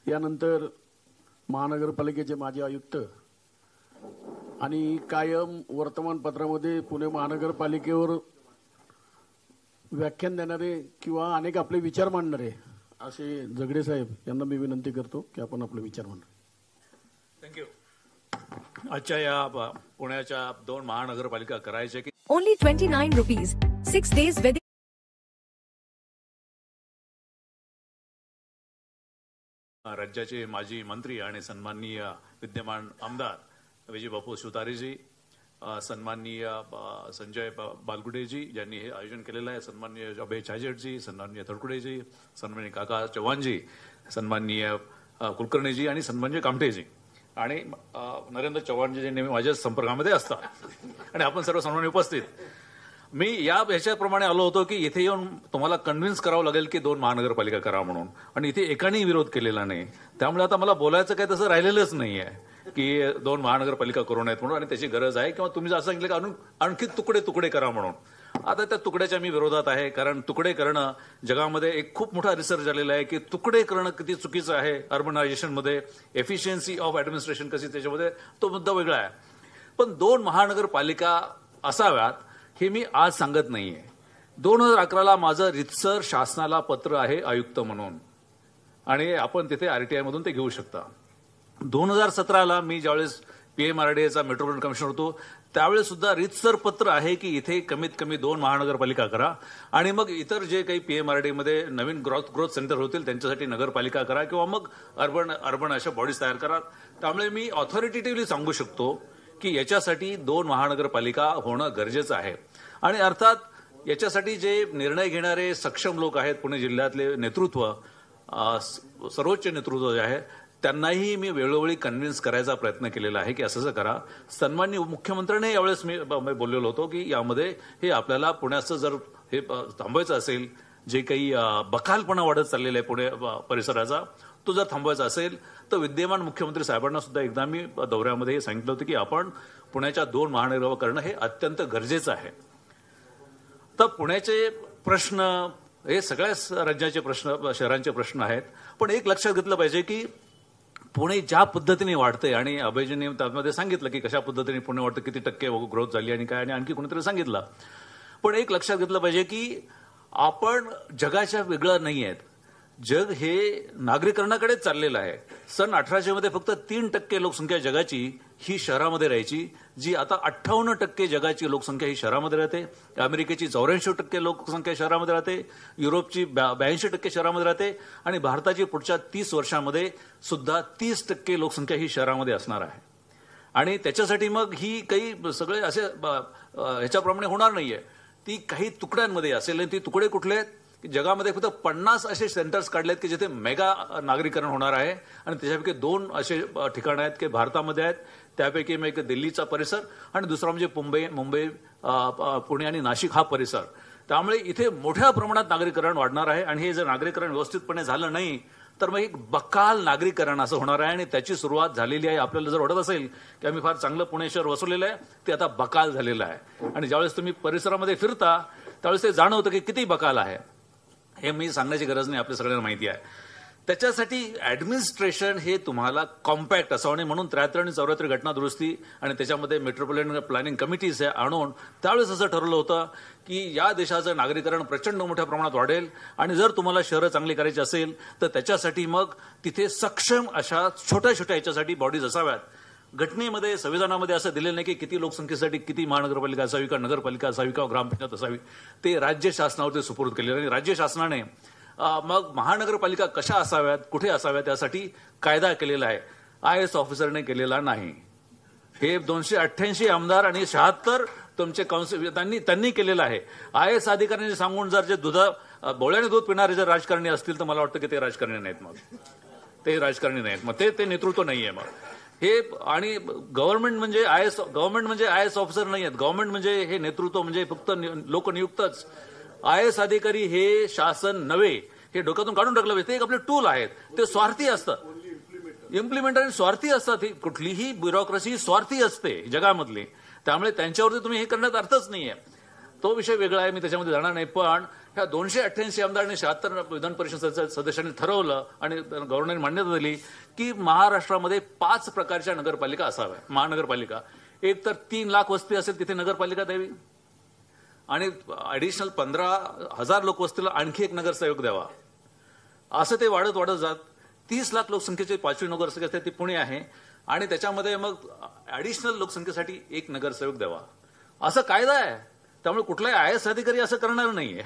यानंतर महानगरपालिकेचे माजी आयुक्त आणि कायम वर्तमानपत्रामध्ये पुणे महानगरपालिकेवर व्याख्यान देणारे किंवा अनेक आपले विचार मांडणारे असे झगडे साहेब यांना मी विनंती करतो की आपण आपले विचार मांडा. थँक्यू. आजच्या या पुण्याच्या 2 महानगरपालिका करायच्या की Only 29 rupees, 6 days wedding. राज्याचे माजी मंत्री आणि सन्माननीय विद्यमान आमदार विजय बापू सुतारेजी, सन्माननीय संजय बालगुडेजी ज्यांनी हे आयोजन केलेलं आहे, सन्माननीय अभय छाजेटजी, सन्माननीय थरकुडेजी, सन्माननीय काका चव्हाणजी, सन्माननीय कुलकर्णीजी आणि सन्माननीय कामठेजी आणि नरेंद्र चव्हाणजी जे नेहमी माझ्या संपर्कामध्ये असतात आणि आपण सर्व सन्माननीय उपस्थित. मी याच्याप्रमाणे आलो होतो की इथे येऊन तुम्हाला कन्व्हिन्स करावं लागेल की 2 महानगरपालिका करा म्हणून, आणि इथे एकानेही विरोध केलेला नाही. त्यामुळे आता मला बोलायचं काही तसं राहिलेलंच नाहीये की 2 महानगरपालिका करू नयेत म्हणून आणि त्याची गरज आहे, किंवा तुम्ही जर असं सांगितलं की आणखी तुकडे तुकडे करा म्हणून. आता त्या तुकड्याच्या मी विरोधात आहे, कारण तुकडे करणं जगामध्ये एक खूप मोठा रिसर्च झालेला आहे की तुकडे करणं किती चुकीचं आहे. अर्बनायझेशनमध्ये एफिशियन्सी ऑफ ऍडमिनिस्ट्रेशन कशी, त्याच्यामध्ये तो मुद्दा वेगळा आहे. पण 2 महानगरपालिका असाव्यात हे मी आज सांगत नाहीये. 2011ला माझं रितसर शासनाला पत्र आहे आयुक्त म्हणून, आणि आपण तिथे आरटीआय मधून ते घेऊ शकता. 2017ला मी ज्यावेळेस पीएमआरडीएचा मेट्रोपॉलिटन कमिशनर होतो त्यावेळेस सुद्धा रितसर पत्र आहे की इथे कमीत कमी 2 महानगरपालिका करा, आणि मग इतर जे काही पीएमआरडीमध्ये नवीन ग्रोथ सेंटर होतील त्यांच्यासाठी नगरपालिका करा, किंवा मग अर्बन अशा बॉडीज तयार करा. त्यामुळे मी ऑथॉरिटेटिव्हली सांगू शकतो की याच्यासाठी 2 महानगरपालिका होणं गरजेचं आहे. आणि अर्थात याच्यासाठी जे निर्णय घेणारे सक्षम लोक आहेत, पुणे जिल्ह्यातले नेतृत्व, सर्वोच्च नेतृत्व जे आहे, त्यांनाही मी वेळोवेळी कन्व्हिन्स करायचा प्रयत्न केलेला आहे की असं करा. सन्माननीय मुख्यमंत्र्यांनी यावेळेस मी बोललेलो होतो की यामध्ये हे आपल्याला पुण्याचं जर हे थांबवायचं असेल, जे काही बकालपणा वाढत चाललेला आहे पुणे परिसराचा, तो जर थांबवायचा असेल तर विद्यमान मुख्यमंत्री साहेबांना सुद्धा एकदा मी दौऱ्यामध्ये सांगितलं होतं की आपण पुण्याच्या 2 महानगरपालिका करणं हे अत्यंत गरजेचं आहे. तर पुण्याचे प्रश्न हे सगळ्याच राज्याचे प्रश्न, शहरांचे प्रश्न आहेत. पण एक लक्षात घेतलं पाहिजे की पुणे ज्या पद्धतीने वाढते, आणि अभयजींनी त्यामध्ये सांगितलं की कशा पद्धतीने पुणे वाढतं, किती टक्के ग्रोथ झाली आणि काय, आणि आणखी कोणीतरी सांगितलं. पण एक लक्षात घेतलं पाहिजे की आपण जगाच्या वेगळं नाही आहेत. जग हे नागरीकरणाकडेच चाललेलं आहे. सन 1800 मध्ये फक्त 3% लोकसंख्या जगाची ही शहरामध्ये राहायची, जी आता 58% जगाची लोकसंख्या ही शहरामध्ये राहते. अमेरिकेची 84% लोकसंख्या शहरामध्ये राहते, युरोपची 82% शहरामध्ये राहते, आणि भारताची पुढच्या 30 वर्षामध्ये सुद्धा 30% लोकसंख्या ही शहरामध्ये असणार आहे. आणि त्याच्यासाठी मग ही काही सगळे असे ह्याच्याप्रमाणे होणार नाहीये, ती काही तुकड्यांमध्ये असेल. ती तुकडे कुठले आहेत? जगामध्ये फक्त 50 असे सेंटर्स काढलेत की जिथे मेगा नागरीकरण होणार आहे, आणि त्याच्यापैकी 2 असे ठिकाणं आहेत की भारतामध्ये आहेत. त्यापैकी एक दिल्लीचा परिसर आणि दुसरा म्हणजे मुंबई, पुणे आणि नाशिक हा परिसर. त्यामुळे इथे मोठ्या प्रमाणात नागरीकरण वाढणार आहे, आणि हे जर नागरीकरण व्यवस्थितपणे झालं नाही तर मग एक बकाल नागरीकरण असं होणार आहे, आणि त्याची सुरुवात झालेली आहे. आपल्याला जर वाटत असेल की आम्ही फार चांगलं पुणे शहर वसवलेलं आहे, ते आता बकाल झालेलं आहे. आणि ज्यावेळेस तुम्ही परिसरामध्ये फिरता त्यावेळेस ते जाणवतं की किती बकाल आहे. हे मी सांगण्याची गरज नाही, आपल्या सगळ्यांना माहिती आहे. त्याच्यासाठी ऍडमिनिस्ट्रेशन हे तुम्हाला कॉम्पॅक्ट असावं, म्हणून 73 आणि 74 घटना दुरुस्ती आणि त्याच्यामध्ये मेट्रोपॉलिटन प्लॅनिंग कमिटीज आणून त्यावेळेस असं ठरवलं होतं की या देशाचं नागरीकरण प्रचंड मोठ्या प्रमाणात वाढेल, आणि जर तुम्हाला शहरं चांगली करायची असेल तर त्याच्यासाठी मग तिथे सक्षम अशा छोट्या छोट्या याच्यासाठी बॉडीज असाव्यात. घटनेमध्ये, संविधानामध्ये असं दिलेलं नाही की किती लोकसंख्येसाठी किती महानगरपालिका असावी, का नगरपालिका असावी, किंवा ग्रामपंचायत असावी. ते राज्य शासनावरती सुपूर्द केलेलं, आणि राज्य शासनाने मग महानगरपालिका कशा असाव्यात, कुठे असाव्यात यासाठी कायदा केलेला आहे. IAS ऑफिसरने केलेला नाही. हे 288 आमदार आणि 76 तुमचे काउन्सिल त्यांनी केलेलं आहे. IAS अधिकाऱ्यांनी सांगून जर जे बोळ्याने दूध पिणारे जर राजकारणी असतील तर मला वाटतं की ते राजकारणी नाहीत. मग ते राजकारणी नाहीत, मग ते नेतृत्व नाहीये. मग हे आणि गव्हर्नमेंट म्हणजे IAS ऑफिसर नाही आहेत. गव्हर्नमेंट म्हणजे हे नेतृत्व म्हणजे फक्त लोकनियुक्तच. IAS अधिकारी हे शासन नव्हे, हे डोक्यातून काढून टाकलं पाहिजे. ते एक आपले टूल आहेत, ते स्वार्थी असतात. इम्प्लिमेंट आणि स्वार्थी असतात. ही कुठलीही ब्युरोक्रेसी स्वार्थी असते जगामधली, त्यामुळे त्यांच्यावरती तुम्ही हे करण्यात अर्थच नाहीये. तो विषय वेगळा आहे, मी त्याच्यामध्ये जाणार नाही. पण ह्या 288 आमदारांनी 76 विधान परिषद सदस्यांनी ठरवलं आणि गव्हर्नरने मान्यता दिली की महाराष्ट्रामध्ये 5 प्रकारच्या नगरपालिका असाव्या. महानगरपालिका, एक तर 3 लाख वस्ती असेल तिथे नगरपालिका द्यावी आणि ॲडिशनल 15,000 लोकवस्तीला आणखी एक नगरसेवक द्यावा. असं ते वाढत वाढत जात 30 लाख लोकसंख्येची 5वी नगरसेवक असते ती पुणे आहे आणि त्याच्यामध्ये मग ॲडिशनल लोकसंख्येसाठी एक नगरसेवक द्यावा. असं कायदा आहे. त्यामुळे कुठलाही IAS अधिकारी असं करणार नाहीये.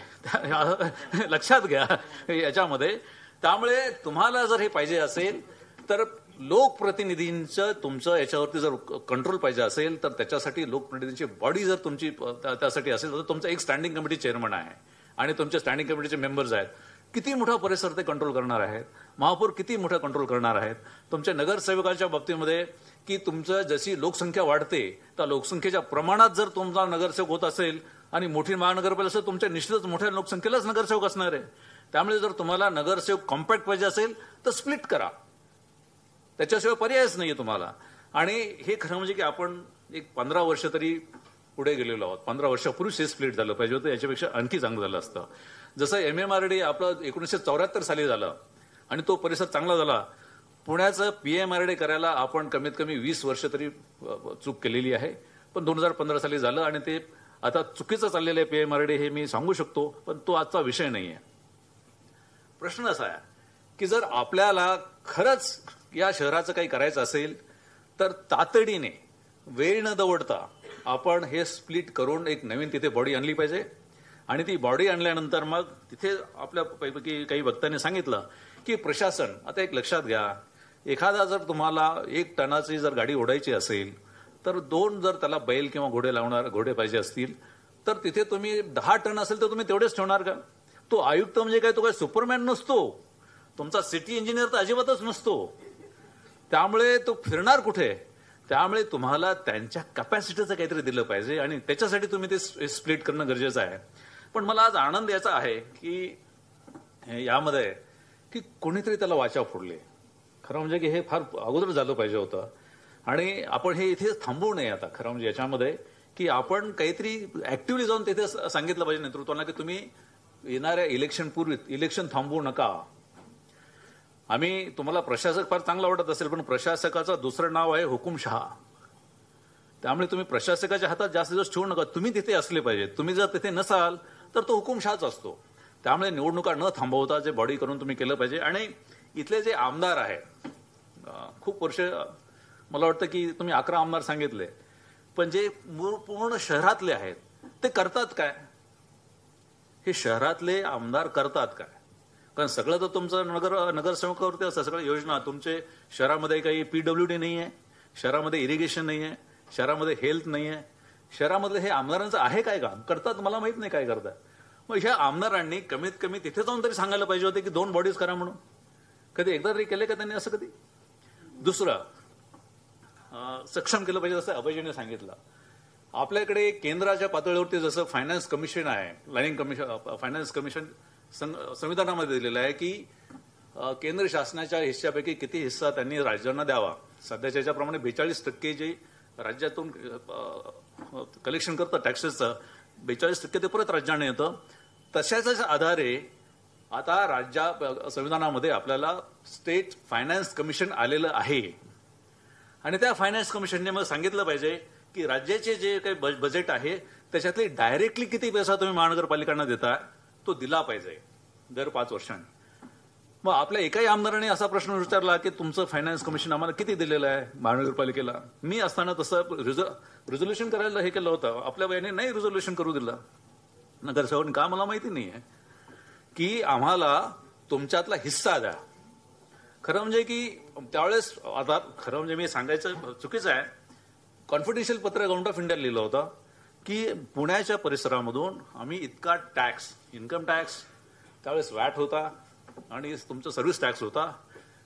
लक्षात घ्या याच्यामध्ये. त्यामुळे तुम्हाला जर हे पाहिजे असेल तर लोकप्रतिनिधींचं तुमचं याच्यावरती जर कंट्रोल पाहिजे असेल तर त्याच्यासाठी लोकप्रतिनिधींची बॉडी जर तुमची त्यासाठी असेल तर तुमचं एक स्टँडिंग कमिटी चेअरमन आहे आणि तुमच्या स्टँडिंग कमिटीचे मेंबर्स आहेत. किती मोठा परिसर ते कंट्रोल करणार आहेत. महापौर किती मोठा कंट्रोल करणार आहेत. तुमच्या नगरसेवकांच्या बाबतीमध्ये की तुमचं जशी लोकसंख्या वाढते त्या लोकसंख्येच्या प्रमाणात जर तुमचा नगरसेवक होत असेल आणि मोठी महानगरपालिका असेल तुमच्या निश्चितच मोठ्या लोकसंख्येलाच नगरसेवक असणार आहे. त्यामुळे जर तुम्हाला नगरसेवक कॉम्पॅक्ट पाहिजे असेल तर स्प्लिट करा. त्याच्याशिवाय पर्यायच नाहीये तुम्हाला. आणि हे खरं म्हणजे की आपण एक 15 वर्ष तरी पुढे गेलेलो आहोत. 15 वर्षापूर्वीच हे स्प्लिट झालं पाहिजे होतं. याच्यापेक्षा आणखी चांगलं झालं असतं. जसं MMRD आपलं 1974 साली झालं आणि तो परिसर चांगला झाला. पुण्याचं PMRD करायला आपण कमीत कमी 20 वर्ष तरी चूक केलेली आहे. पण 2015 साली झालं आणि ते आता चुकीचं चाललेलं आहे PMRD हे मी सांगू शकतो. पण तो आजचा विषय नाहीये. प्रश्न असा आहे की जर आपल्याला खरंच या शहराचं काही करायचं असेल तर तातडीने वेळ न दवडता आपण हे स्प्लिट करून एक नवीन तिथे बॉडी आणली पाहिजे. आणि ती बॉडी आणल्यानंतर मग तिथे आपल्यापैकी काही वक्त्यांनी सांगितलं की प्रशासन, आता एक लक्षात घ्या, एखादा जर तुम्हाला 1 टनाची जर गाडी ओढायची असेल तर 2 जर त्याला बैल किंवा घोडे पाहिजे असतील तर तिथे तुम्ही 10 टन असेल तर तुम्ही तेवढेच ठेवणार का? तो आयुक्त म्हणजे काय, तो काय सुपरमॅन नसतो. तुमचा सिटी इंजिनियर तर अजिबातच नसतो. त्यामुळे तो फिरणार कुठे? त्यामुळे तुम्हाला त्यांच्या कॅपॅसिटीचं काहीतरी दिलं पाहिजे आणि त्याच्यासाठी तुम्ही ते स्प्लिट करणं गरजेचं आहे. पण मला आज आनंद याचा आहे की यामध्ये की कोणीतरी त्याला वाचा फोडले. खरं म्हणजे की हे फार अगोदर झालं पाहिजे होतं आणि आपण हे इथे थांबवू नये. आता खरं म्हणजे याच्यामध्ये की आपण काहीतरी ऍक्टिव्हली जाऊन तिथे सांगितलं पाहिजे नेतृत्वाला की तुम्ही येणाऱ्या इलेक्शनपूर्वी इलेक्शन थांबवू नका. आम्ही तुम्हाला प्रशासक फार चांगला वाटत असेल पण प्रशासकाचं दुसरं नाव आहे हुकुमशहा. त्यामुळे तुम्ही प्रशासकाच्या हातात जास्तीत जास्त ठेवू नका. तुम्ही तिथे असले पाहिजे. तुम्ही जर तिथे नसाल तर तो हुकुमशहाच असतो. त्यामुळे निवडणुका न थांबवता जे बॉडी करून तुम्ही केलं पाहिजे. आणि इथले जे आमदार आहेत खूप वर्ष मला वाटतं की तुम्ही 11 आमदार सांगितले पण जे पूर्ण शहरातले आहेत ते करतात काय? हे शहरातले आमदार करतात काय? कारण सगळं तर तुमचं नगरसेवकावरती असतं. सगळ्या योजना तुमचे शहरामध्ये काही PWD नाही आहे, शहरामध्ये इरिगेशन नाही आहे, शहरामध्ये हेल्थ नाही आहे. शहरामधले हे आमदारांचं आहे काय काम? करतात मला माहित नाही काय करतात. मग ह्या आमदारांनी कमीत कमी तिथे जाऊन तरी सांगायला पाहिजे होते की 2 बॉडीज करा म्हणून. कधी एकदा तरी केले का त्यांनी असं कधी? दुसरं सक्षम केलं पाहिजे जसं अभयजीने सांगितलं. आपल्याकडे केंद्राच्या पातळीवरती जसं फायनान्स कमिशन आहे, प्लॅनिंग कमिशन, फायनान्स कमिशन संविधानामध्ये दिलेलं आहे की केंद्र शासनाच्या हिस्सापैकी किती हिस्सा त्यांनी राज्यांना द्यावा. सध्याच्या याच्याप्रमाणे 42% जे राज्यातून कलेक्शन करतं टॅक्सेसचं 42% ते परत राज्याने येतं. तशाच आधारे आता संविधानामध्ये आपल्याला स्टेट फायनान्स कमिशन आलेलं आहे आणि त्या फायनान्स कमिशनने मग सांगितलं पाहिजे की राज्याचे जे काही बजेट आहे त्याच्यातले डायरेक्टली किती पैसा तुम्ही महानगरपालिकांना देताय तो दिला पाहिजे दर 5 वर्षांनी. मग आपल्या एकाही आमदाराने असा प्रश्न विचारला की तुमचं फायनान्स कमिशन आम्हाला किती दिलेलं आहे महानगरपालिकेला. मी असताना तसं रिझोल्युशन करायला हे केलं होतं. आपल्या वयाने नाही रिझोल्युशन करू दिलं नगरसेवकांनी का मला माहिती नाहीये की आम्हाला तुमच्यातला हिस्सा द्या. खरं म्हणजे की त्यावेळेस आता खरं म्हणजे मी सांगायचं चुकीचं आहे. कॉन्फिडेन्शियल पत्र गव्हर्नमेंट ऑफ इंडिया लिहिलं होतं की पुण्याच्या परिसरामधून आम्ही इतका टॅक्स, इन्कम टॅक्स, त्यावेळेस वॅट होता आणि तुमचा सर्व्हिस टॅक्स होता,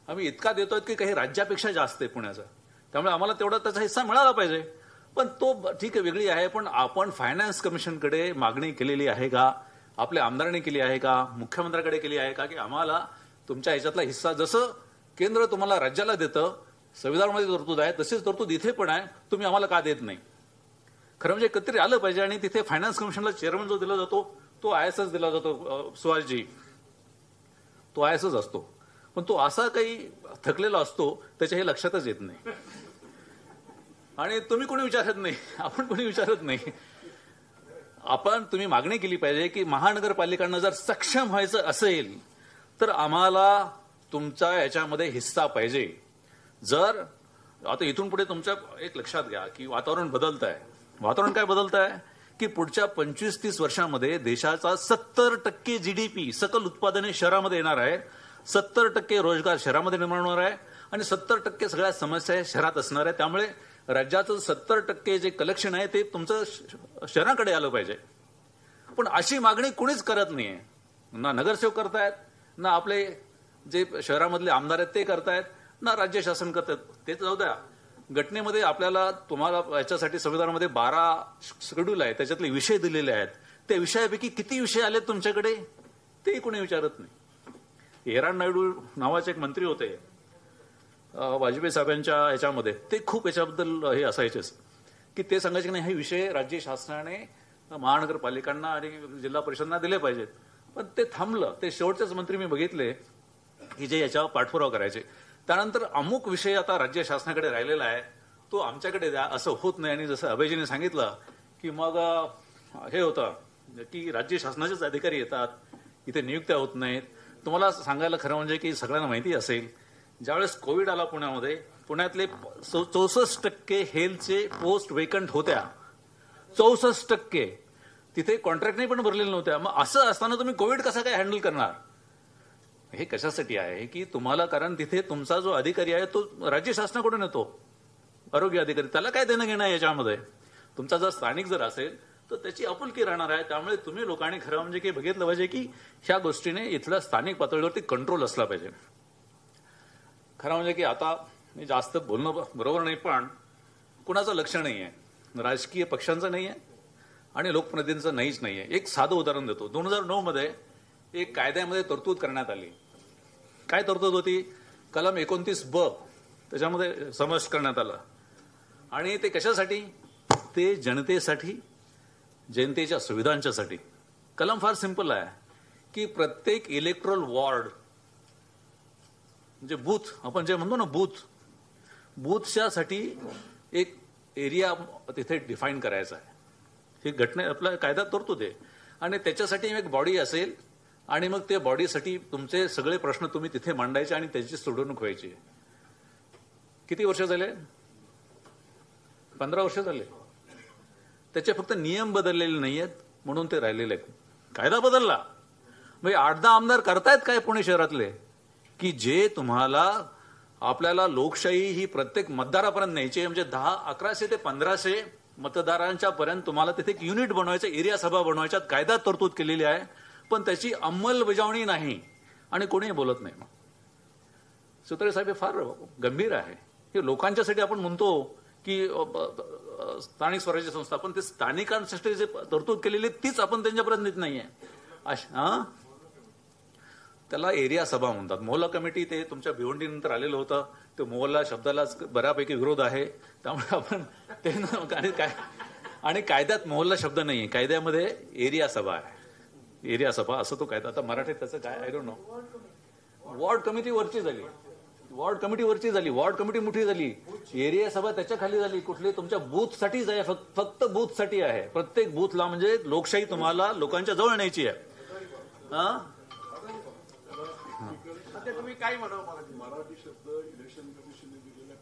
आम्ही इतका देतोय की काही राज्यापेक्षा जास्त आहे पुण्याचा. त्यामुळे आम्हाला तेवढा त्याचा हिस्सा मिळाला पाहिजे. पण तो ठीक आहे वेगळी आहे. पण आपण फायनान्स कमिशनकडे मागणी केलेली आहे का? आपल्या आमदारांनी केली आहे का? मुख्यमंत्र्याकडे केली आहे का की आम्हाला तुमच्या ह्याच्यातला हिस्सा जसं केंद्र तुम्हाला राज्याला देतं, संविधानामध्ये तरतूद आहे तशीच तरतूद इथे पण आहे, तुम्ही आम्हाला का देत नाही? खरं म्हणजे एकत्रित आलं पाहिजे. आणि तिथे फायनान्स कमिशनला चेअरमन जो दिला जातो तो ISS दिला जातो सुहासजी, तो ISS असतो, पण तो असा काही थकलेला असतो त्याच्या हे लक्षातच येत नाही. आणि तुम्ही कोणी विचारत नाही, आपण कोणी विचारत नाही. तुम्ही मागणी केली पाहिजे की महानगरपालिकांना जर सक्षम व्हायचं असेल तर आम्हाला तुमचा याच्यामध्ये हिस्सा पाहिजे. जर आता इथून पुढे तुमच्या एक लक्षात घ्या की वातावरण बदलत आहे. वातावरण काय बदलत आहे की पुढच्या 25-30 वर्षामध्ये देशाचा 70% GDP सकल उत्पादने शहरामध्ये येणार आहे, 70% रोजगार शहरामध्ये निर्माण होणार आहे आणि 70% सगळ्या समस्या शहरात असणार आहे. त्यामुळे राज्याचं 70% जे कलेक्शन आहे ते तुमचं शहराकडे आलं पाहिजे. पण अशी मागणी कुणीच करत नाहीये. ना नगरसेवक करतायत, ना आपले जे शहरामधले आमदार आहेत ते करतायत, ना राज्य शासन करतात. ते जाऊ द्या, घटनेमध्ये तुम्हाला याच्यासाठी संविधानामध्ये 12 शेड्यूल आहे, त्याच्यातले विषय दिलेले आहेत. त्या विषयापैकी किती विषय आले तुमच्याकडे ते कोणी विचारत नाही. एरान नायडू नावाचे एक मंत्री होते वाजपेयी साहेबांच्या याच्यामध्ये, ते खूप याच्याबद्दल हे असायचेच की ते सांगायचे की नाही हे विषय राज्य शासनाने महानगरपालिकांना आणि जिल्हा परिषदांना दिले पाहिजेत. पण ते थांबलं. ते शेवटचेच मंत्री मी बघितले की जे याच्यावर पाठपुरावा करायचे. त्यानंतर अमुक विषय आता राज्य शासनाकडे राहिलेला आहे, तो आमच्याकडे द्या, असं होत नाही. आणि जसं अभयजीने सांगितलं की मग हे होतं की राज्य शासनाचेच अधिकारी येतात, इथे नियुक्त्या होत नाहीत. तुम्हाला सांगायला खरं म्हणजे की सगळ्यांना माहिती असेल, ज्यावेळेस कोविड आला पुण्यामध्ये, पुण्यातले 64% हेल्थचे पोस्ट वेकंट होत्या. 64% तिथे कॉन्ट्रॅक्टने पण भरलेल्या नव्हत्या. मग असं असताना तुम्ही कोविड कसा काय हँडल करणार? हे कशासाठी आहे की तुम्हाला, कारण तिथे तुमचा जो अधिकारी आहे तो राज्य शासनाकडून येतो, आरोग्य अधिकारी, त्याला काय देणं घेणं आहे याच्यामध्ये. तुमचा जर स्थानिक जर असेल तर त्याची आपुलकी राहणार आहे. त्यामुळे तुम्ही लोकांनी खरं म्हणजे की बघितलं पाहिजे की ह्या गोष्टीने इथल्या स्थानिक पातळीवरती कंट्रोल असला पाहिजे. खरं म्हणजे की आता मी जास्त बोलणं बरोबर नाही, पण कुणाचं लक्ष नाही आहे, राजकीय पक्षांचं नाही आहे आणि लोकप्रतिनिधींचं नाहीच नाही आहे. एक साधं उदाहरण देतो. 2009 मध्ये एक कायद्यामध्ये तरतूद करण्यात आली. काय तरतूद होती? कलम 29(ब) त्याच्यामध्ये समावेश करण्यात आला. आणि ते कशासाठी? ते जनतेसाठी, जनतेच्या सुविधांच्यासाठी. कलम फार सिंपल आहे की प्रत्येक इलेक्ट्रोल वॉर्ड, म्हणजे बूथ, आपण जे म्हणतो ना बूथच्यासाठी एक एरिया तिथे डिफाईन करायचा आहे. ही घटना आपल्या कायद्यात तरतूद आहे. आणि त्याच्यासाठी एक बॉडी असेल आणि मग त्या बॉडीसाठी तुमचे सगळे प्रश्न तुम्ही तिथे मांडायचे आणि त्याची सोडवणूक व्हायची. किती वर्ष झाले? 15 वर्ष झाले. त्याचे फक्त नियम बदललेले नाहीयेत म्हणून ते राहिलेले आहेत. कायदा बदलला म्हणजे 8-10 आमदार करतायत काय पुणे शहरातले की जे तुम्हाला आपल्याला लोकशाही ही प्रत्येक मतदारापर्यंत न्यायची. म्हणजे 1100 ते 1500 मतदारांच्या पर्यंत तुम्हाला तिथे एक युनिट बनवायचं, एरिया सभा बनवायच्यात. कायद्यात तरतूद केलेली आहे, पण त्याची अंमलबजावणी नाही आणि कोणीही बोलत नाही. सुतारे साहेब हे फार गंभीर आहे. हे लोकांच्यासाठी आपण म्हणतो की स्थानिक स्वराज्य संस्था, पण ते स्थानिकांसाठी जे तरतूद केलेली तीच आपण त्यांच्यापर्यंत नेत नाहीये. त्याला एरिया सभा म्हणतात. मोहल्ला कमिटी ते तुमच्या भिवंडीनंतर आलेलं होतं. ते मोहल्ला शब्दालाच बऱ्यापैकी विरोध आहे. त्यामुळे आपण ते काय, आणि कायद्यात मोहल्ला शब्द नाहीये, कायद्यामध्ये एरिया सभा आहे. एरिया सभा असं तो कायदा. आता मराठीत त्याचं काय आय डोंट नो. वॉर्ड कमिटीवरची झाली, वॉर्ड कमिटी मोठी झाली. एरिया सभा त्याच्या खाली झाली. कुठली? तुमच्या बूथसाठी आहे, फक्त बूथसाठी आहे. प्रत्येक बूथला म्हणजे लोकशाही तुम्हाला लोकांच्या जवळ न्यायची आहे. तुम्ही काय म्हणा, मराठी शब्द इलेक्शन कमिशनने दिलेला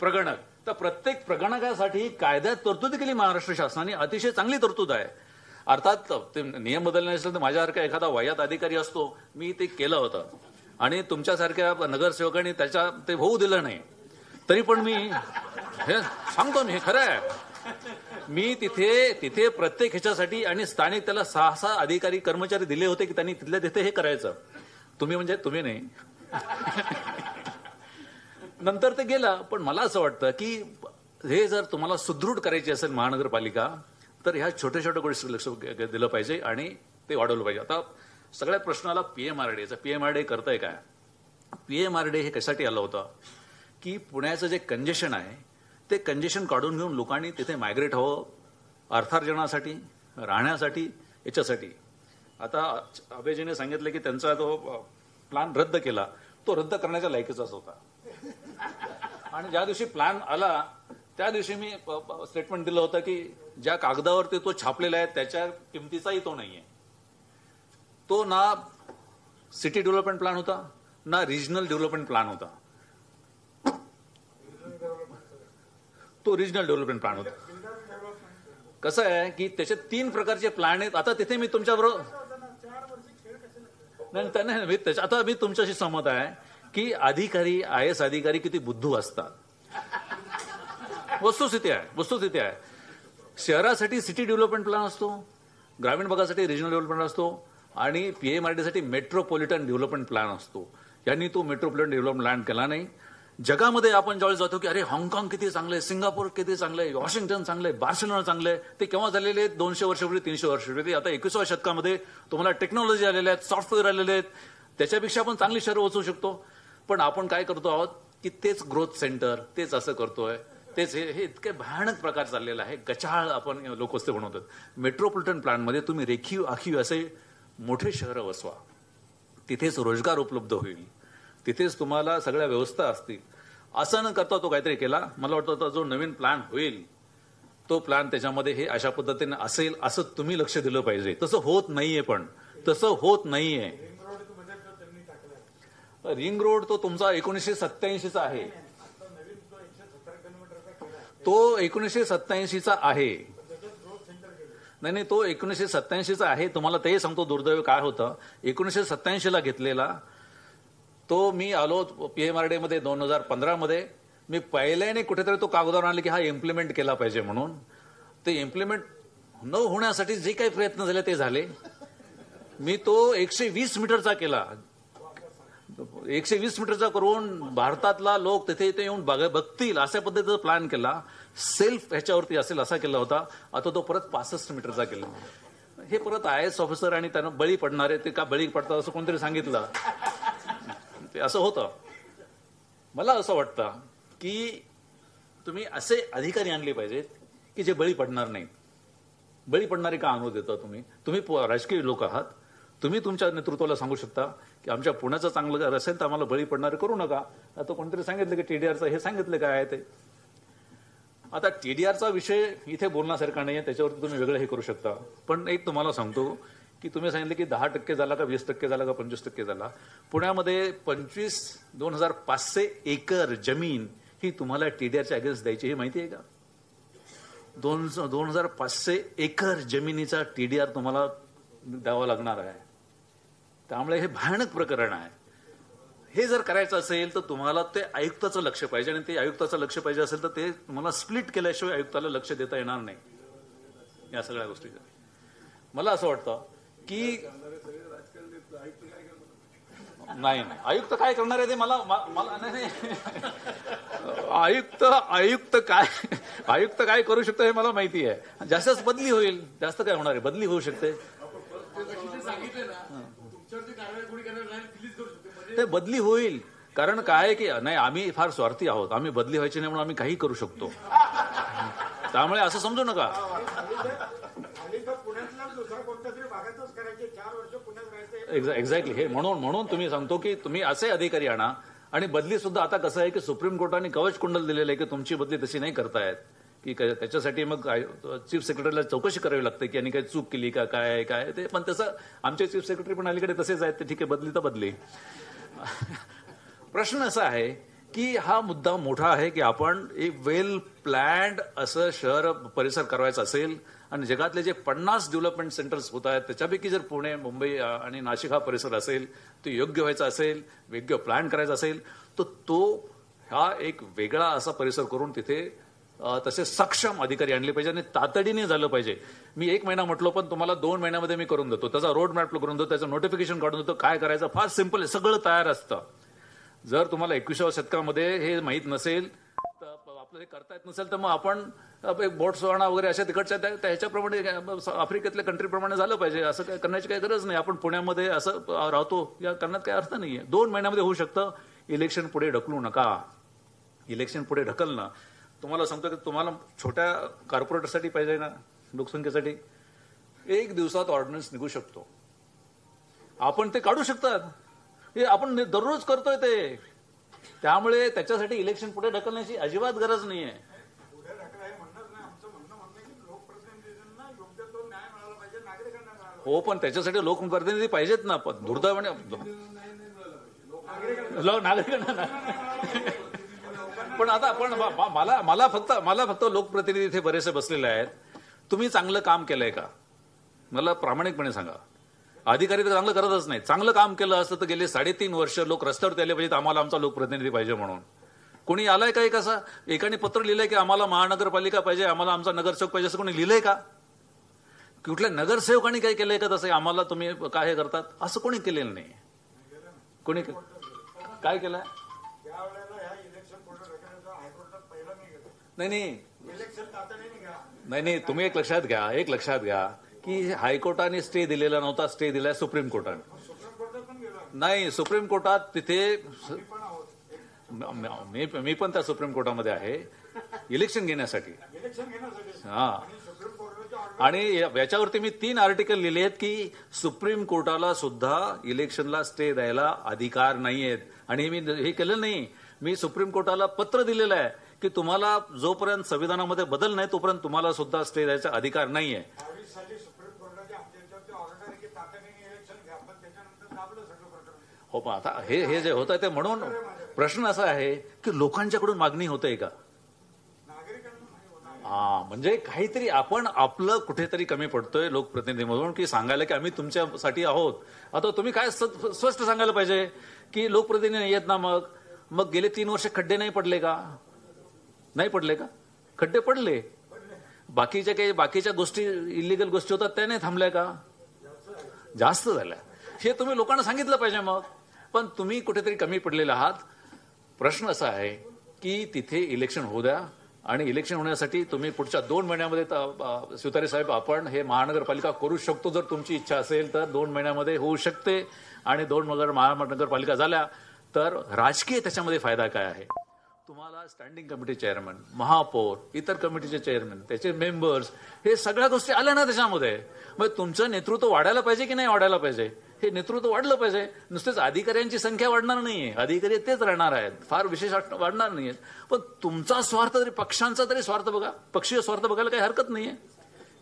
प्रगणक. तर प्रत्येक प्रगणकासाठी कायद्यात तरतूद केली महाराष्ट्र शासनाने. अतिशय चांगली तरतूद आहे. अर्थात ते नियम बदलणे असेल तर माझ्यासारखा एखादा वयात अधिकारी असतो, मी ते केलं होतं आणि तुमच्यासारख्या नगरसेवकांनी ते होऊ दिलं नाही. तरी पण मी हे सांगतो, मी हे खरं आहे. मी तिथे प्रत्येक ह्याच्यासाठी आणि स्थानिक त्याला 6 अधिकारी कर्मचारी दिले होते की त्यांनी तिथल्या तिथे हे करायचं. तुम्ही नाही. नंतर ते गेलं. पण मला असं वाटतं की हे जर तुम्हाला सुदृढ करायची असेल महानगरपालिका तर ह्या छोट्या छोट्या गोष्टी लक्ष दिलं पाहिजे आणि ते वाढवलं पाहिजे. आता सगळ्या प्रश्नाला पीएमआरडीचा, पीएमआरडी करताय काय? पीएमआरडी हे कशासाठी आलं होतं की पुण्याचं जे कंजेशन आहे ते कंजेशन काढून घेऊन लोकांनी तिथे मायग्रेट व्हावं, अर्थार्जनासाठी, राहण्यासाठी, याच्यासाठी. आता अभयजीने सांगितलं की त्यांचा तो प्लॅन रद्द केला, तो रद्द करण्याच्या लायकीचाच होता. आणि ज्या दिवशी प्लॅन आला त्या दिवशी मी स्टेटमेंट दिलं होतं की ज्या कागदावरती तो छापलेला आहे त्याच्या किमतीचाही तो नाहीये. तो ना सिटी डेव्हलपमेंट प्लॅन होता, ना रिजनल डेव्हलपमेंट प्लॅन होता. तो रिजनल डेव्हलपमेंट प्लॅन होता. कसं आहे की त्याचे 3 प्रकारचे प्लॅन आहेत. आता तिथे मी तुमच्याबरोबर नाही, आता मी तुमच्याशी सहमत आहे की अधिकारी, IAS अधिकारी किती बुद्धू असतात. वस्तुस्थिती आहे. शहरासाठी सिटी डेव्हलपमेंट प्लॅन असतो, ग्रामीण भागासाठी रिजनल डेव्हलपमेंट असतो आणि PMRD साठी मेट्रोपॉलिटन डेव्हलपमेंट प्लॅन असतो. यांनी तो मेट्रोपॉलिटन डेव्हलपमेंट प्लॅन केला नाही. जगामध्ये आपण ज्यावेळेस जातो की अरे हाँगकाँग किती चांगलं आहे, सिंगापूर किती चांगलं आहे, वॉशिंग्टन चांगलं आहे, बार्सिलोना चांगलं आहे, ते केव्हा झालेले आहेत? 200 वर्षापूर्वी, 300 वर्षापूर्वी. आता 21व्या शतकामध्ये तुम्हाला टेक्नॉलॉजी आलेल्या आहेत, सॉफ्टवेअर आलेले आहेत, त्याच्यापेक्षा आपण चांगली शहरं वाचवू शकतो. पण आपण काय करतो आहोत की तेच ग्रोथ सेंटर, तेच असं करतोय, तेच हे इतके भयानक प्रकार चाललेला आहे. गचाळ आपण लोकवस्ती बनवतात. मेट्रोपॉलिटन प्लॅनमध्ये तुम्ही रेखीव आखीव असे मोठे शहरं वसवा, तिथेच रोजगार उपलब्ध होईल, तिथेच तुम्हाला सगळ्या व्यवस्था असतील. असं न करता तो काहीतरी केला. मला वाटतं जो नवीन प्लॅन होईल तो प्लॅन त्याच्यामध्ये हे अशा पद्धतीने असेल असं तुम्ही लक्ष दिलं पाहिजे. तसं होत नाहीये. रिंग रोड तो तुमचा 1987चा आहे. तो 1987चा आहे. नाही, तो 1987चा आहे. तुम्हाला तेही सांगतो दुर्दैव काय होतं. 1987ला घेतलेला तो मी आलो PMRD मध्ये 2015 मध्ये. मी पहिल्याने कुठेतरी तो कागदावर आणले की हा इम्प्लिमेंट केला पाहिजे म्हणून. ते इम्प्लिमेंट न होण्यासाठी जे काही प्रयत्न झाले ते झाले. मी तो 120 मीटरचा केला. 120 मीटरचा करून भारतातला लोक तिथे येऊन बघतील अशा पद्धतीचा प्लॅन केला. सेल्फ ह्याच्यावरती असेल असा केला होता. आता तो परत 65 मीटरचा केला. हे परत IAS ऑफिसर आणि त्यांना बळी पडणारे, ते का बळी पडतात असं कोणतरी सांगितलं, ते असं होतं. मला असं वाटतं की तुम्ही असे अधिकारी आणले पाहिजेत की जे बळी पडणार नाहीत. बळी पडणारे का आणू देता तुम्ही राजकीय लोक आहात. तुम्ही तुमच्या नेतृत्वाला सांगू शकता की आमच्या पुण्याचं चांगलं असेल तर आम्हाला बळी पडणारे करू नका. आता कोणतरी सांगितलं की TDRचं हे सांगितलं काय आहे ते. आता TDRचा विषय इथे बोलण्यासारखा नाही आहे, त्याच्यावरती तुम्ही वेगळं हे करू शकता. पण एक तुम्हाला सांगतो की तुम्ही सांगितलं की 10% झाला का 20% झाला का 25% झाला. पुण्यामध्ये 2,500 एकर जमीन ही तुम्हाला TDRच्या अगेन्स्ट द्यायची, हे माहिती आहे का? 2,500 एकर जमिनीचा TDR तुम्हाला द्यावा लागणार आहे. त्यामुळे हे भयानक प्रकरण आहे. हे जर करायचं असेल तर तुम्हाला ते आयुक्ताचं लक्ष पाहिजे. आणि ते आयुक्ताचं लक्ष पाहिजे असेल तर ते तुम्हाला स्प्लिट केल्याशिवाय आयुक्ताला लक्ष देता येणार नाही या सगळ्या गोष्टीचं. मला असं वाटतं की नाही, आयुक्त काय करणार आहे ते मला नाही. आयुक्त काय करू शकतो हे मला माहिती आहे. जास्तच बदली होईल, जास्त काय होणार आहे, बदली होऊ शकते. ते बदली होईल. कारण काय की नाही, आम्ही फार स्वार्थी आहोत. आम्ही बदली व्हायची नाही म्हणून आम्ही काही करू शकतो. त्यामुळे असं समजू नका. एक्झॅक्टली. हे म्हणून तुम्ही सांगतो की तुम्ही असे अधिकारी आणा. आणि बदली सुद्धा आता कसं आहे की सुप्रीम कोर्टाने कवच कुंडल दिलेलं आहे की तुमची बदली तशी नाही करतायत, की त्याच्यासाठी मग चीफ सेक्रेटरीला चौकशी करावी लागते की यांनी काही चूक केली का, काय ते. पण तसं आमचे चीफ सेक्रेटरी पण अलीकडे तसेच आहेत. ते ठीक आहे, बदली तर बदली. प्रश्न असा आहे की हा मुद्दा मोठा आहे की आपण एक वेल प्लॅन्ड असं शहर परिसर करायचा असेल आणि जगातले जे 50 डेव्हलपमेंट सेंटर्स होत आहेत त्याच्यापैकी जर पुणे, मुंबई आणि नाशिक हा परिसर असेल, तो योग्य व्हायचा असेल, योग्य प्लॅन करायचा असेल, तर तो हा एक वेगळा असा परिसर करून तिथे तसे सक्षम अधिकारी आणले पाहिजे आणि तातडीने झालं पाहिजे. मी 1 महिना म्हटलो पण तुम्हाला 2 महिन्यामध्ये मी करून देतो. त्याचा रोड मॅप करून देतो, त्याचं नोटिफिकेशन काढून देतो. काय करायचं फार सिंपल आहे, सगळं तयार असतं. जर तुम्हाला 21व्या शतकामध्ये हे माहीत नसेल, तर आपलं हे करता येत नसेल, तर मग आपण बोट्सवाना वगैरे अशा तिकडच्या ह्याच्याप्रमाणे आफ्रिकेतल्या कंट्रीप्रमाणे झालं पाहिजे. असं काय करण्याची काही गरज नाही. आपण पुण्यामध्ये असं राहतो या करण्यात काही अर्थ नाहीये. 2 महिन्यामध्ये होऊ शकतं. इलेक्शन पुढे ढकलू नका. इलेक्शन पुढे ढकलणं, तुम्हाला सांगतो की तुम्हाला छोट्या कॉर्पोरेटसाठी पाहिजे ना लोकसंख्येसाठी, 1 दिवसात ऑर्डिनन्स निघू शकतो. आपण ते काढू शकतात. हे आपण दररोज करतोय ते. त्यामुळे त्याच्यासाठी इलेक्शन पुढे ढकलण्याची अजिबात गरज नाहीये. हो, पण त्याच्यासाठी लोकप्रतिनिधी पाहिजेत ना. पण दुर्दैवाने नागरिकांना पण आता आपण मला फक्त लोकप्रतिनिधी इथे बरेचसे बसलेले आहेत. तुम्ही चांगलं काम केलंय का? मला प्रामाणिकपणे सांगा. अधिकारी तर चांगलं करतच नाही. चांगलं काम केलं असतं तर गेले 3.5 वर्ष लोक रस्त्यावर आले पाहिजेत आम्हाला आमचा लोकप्रतिनिधी पाहिजे म्हणून. कोणी आलाय का? कसा एकाने पत्र लिहिलंय की आम्हाला महानगरपालिका पाहिजे, आम्हाला आमचा नगरसेवक पाहिजे, असं कोणी लिहिलंय का? कुठल्या नगरसेवकांनी काय केलंय का तसं आम्हाला तुम्ही काय हे करतात? असं कोणी केलेलं नाही. कोणी काय केलंय? नाही, तुम्ही एक लक्षात घ्या की हायकोर्टाने स्टे दिलेला नव्हता. स्टे दिलाय सुप्रीम कोर्टाने. नाही, सुप्रीम कोर्टात तिथे मी पण त्या सुप्रीम कोर्टामध्ये आहे इलेक्शन घेण्यासाठी. हा, आणि याच्यावरती मी 3 आर्टिकल लिहिले आहेत की सुप्रीम कोर्टाला सुद्धा इलेक्शनला स्टे द्यायला अधिकार नाहीयेत. आणि मी हे केलं नाही. मी सुप्रीम कोर्टाला पत्र दिलेलं आहे की तुम्हाला जोपर्यंत संविधानामध्ये बदल नाही तोपर्यंत तुम्हाला सुद्धा स्टे द्यायचा अधिकार नाहीये. हो, पण आता हे जे होत आहे ते म्हणून प्रश्न असा आहे की लोकांच्याकडून मागणी होते का? म्हणजे काहीतरी आपण आपलं कुठेतरी कमी पडतोय लोकप्रतिनिधी म्हणून की सांगायला की आम्ही तुमच्यासाठी आहोत. आता तुम्ही काय स्पष्ट सांगायला पाहिजे की लोकप्रतिनिधी नाही आहेत ना. मग गेले 3 वर्ष खड्डे नाही पडले का? नाही पडले का? खड्डे पडले. बाकीच्या गोष्टी इलिगल गोष्टी होतात त्या नाही थांबल्या का? जास्त झाल्या. हे तुम्ही लोकांना सांगितलं पाहिजे. मग पण तुम्ही कुठेतरी कमी पडलेले आहात. प्रश्न असा आहे की तिथे इलेक्शन होऊ द्या आणि इलेक्शन होण्यासाठी तुम्ही पुढच्या 2 महिन्यामध्ये सुतारे साहेब आपण हे महानगरपालिका करू शकतो. जर तुमची इच्छा असेल तर 2 महिन्यामध्ये होऊ शकते. आणि 2 महानगरपालिका झाल्या तर राजकीय त्याच्यामध्ये फायदा काय आहे? तुम्हाला स्टँडिंग कमिटी चेअरमन, महापौर, इतर कमिटीचे चेअरमन, त्याचे मेंबर्स, हे सगळ्या गोष्टी आल्या ना त्याच्यामध्ये. मग तुमचं नेतृत्व वाढायला पाहिजे की नाही वाढायला पाहिजे? हे नेतृत्व वाढलं पाहिजे. नुसतेच अधिकाऱ्यांची संख्या वाढणार नाहीये. अधिकारी तेच राहणार आहेत. फार विशेष वाढणार नाहीयेत. पण तुमचा स्वार्थ तरी, पक्षांचा तरी स्वार्थ बघा. पक्षीय स्वार्थ बघायला काही हरकत नाहीये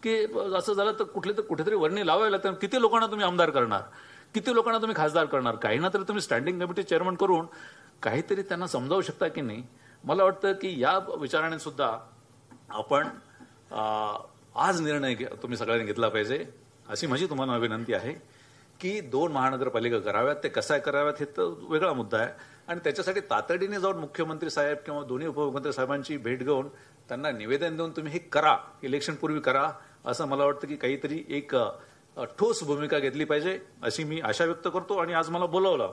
की असं झालं तर कुठेतरी वर्णी लावायला लागतं. किती लोकांना तुम्ही आमदार करणार? किती लोकांना तुम्ही खासदार करणार? काही ना तरी तुम्ही स्टँडिंग कमिटी चेअरमन करून काहीतरी त्यांना समजावू शकता की नाही? मला वाटतं की या विचाराने सुद्धा आपण आज निर्णय तुम्ही सगळ्यांनी घेतला पाहिजे. अशी माझी तुम्हाला विनंती आहे की 2 महानगरपालिका कराव्यात. ते कशा कराव्यात हे तर वेगळा मुद्दा आहे. आणि त्याच्यासाठी तातडीने जाऊन मुख्यमंत्री साहेब किंवा दोन्ही उपमुख्यमंत्री साहेबांची भेट घेऊन त्यांना निवेदन देऊन तुम्ही हे करा, इलेक्शन पूर्वी करा, असं मला वाटतं की काहीतरी एक ठोस भूमिका घेतली पाहिजे अशी मी आशा व्यक्त करतो. आणि आज मला बोलावलं.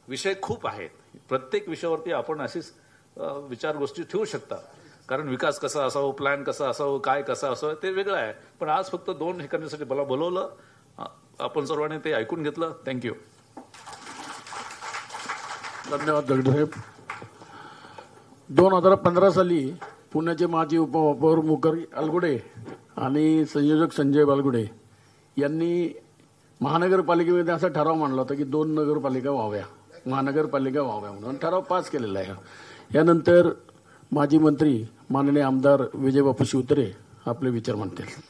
विषय खूप आहेत. प्रत्येक विषयावरती आपण अशीच विचार गोष्टी ठेवू शकता. कारण विकास कसा असावं, प्लॅन कसा असावं, काय कसं असावं ते वेगळं आहे. पण आज फक्त 2 हे करण्यासाठी मला बोलवलं. आपण सर्वांनी ते ऐकून घेतलं. थँक्यू. धन्यवाद दगडूसाहेब. 2015 साली पुण्याचे माजी उपमहापौर मुकर अलगुडे आणि संयोजक संजय बालगुडे यांनी महानगरपालिकेमध्ये असा ठराव मांडला होता की 2 नगरपालिका व्हाव्या, महानगरपालिका व्हाव्या म्हणून ठराव पास केलेला आहे. यानंतर माजी मंत्री माननीय आमदार विजयबापू शिवतरे आपले विचार मांडतील.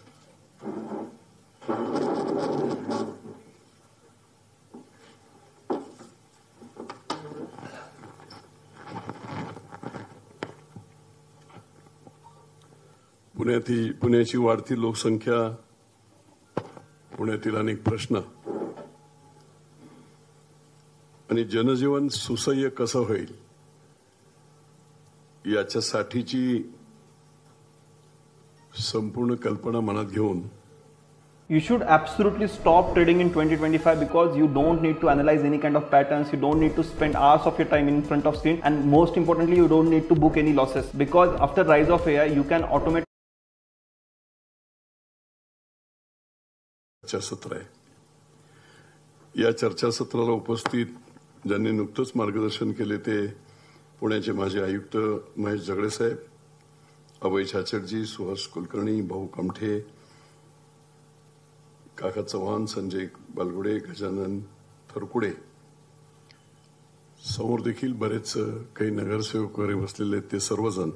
पुण्याची वाढती लोकसंख्या, पुण्यातील अनेक प्रश्न आणि जनजीवन सुसह्य कसं होईल याच्यासाठीची संपूर्ण कल्पना मनात घेऊन You should absolutely stop trading in 2025 because you don't need to analyze any kind of patterns. You don't need to spend hours of your time in front of screen, and most importantly, you don't need to book any losses because after rise of AI, you can automate. चर्चासत्र आहे. या चर्चासत्राला उपस्थित ज्यांनी नुकतंच मार्गदर्शन केले ते पुण्याचे माजी आयुक्त महेश झगडे साहेब, अभय छाचडजी, सुहास कुलकर्णी, भाऊ कमठे, काका चव्हाण, संजय बालगुडे, गजानन थरकुडे, समोर देखील बरेच काही नगरसेवक वगैरे बसलेले आहेत, ते सर्वजण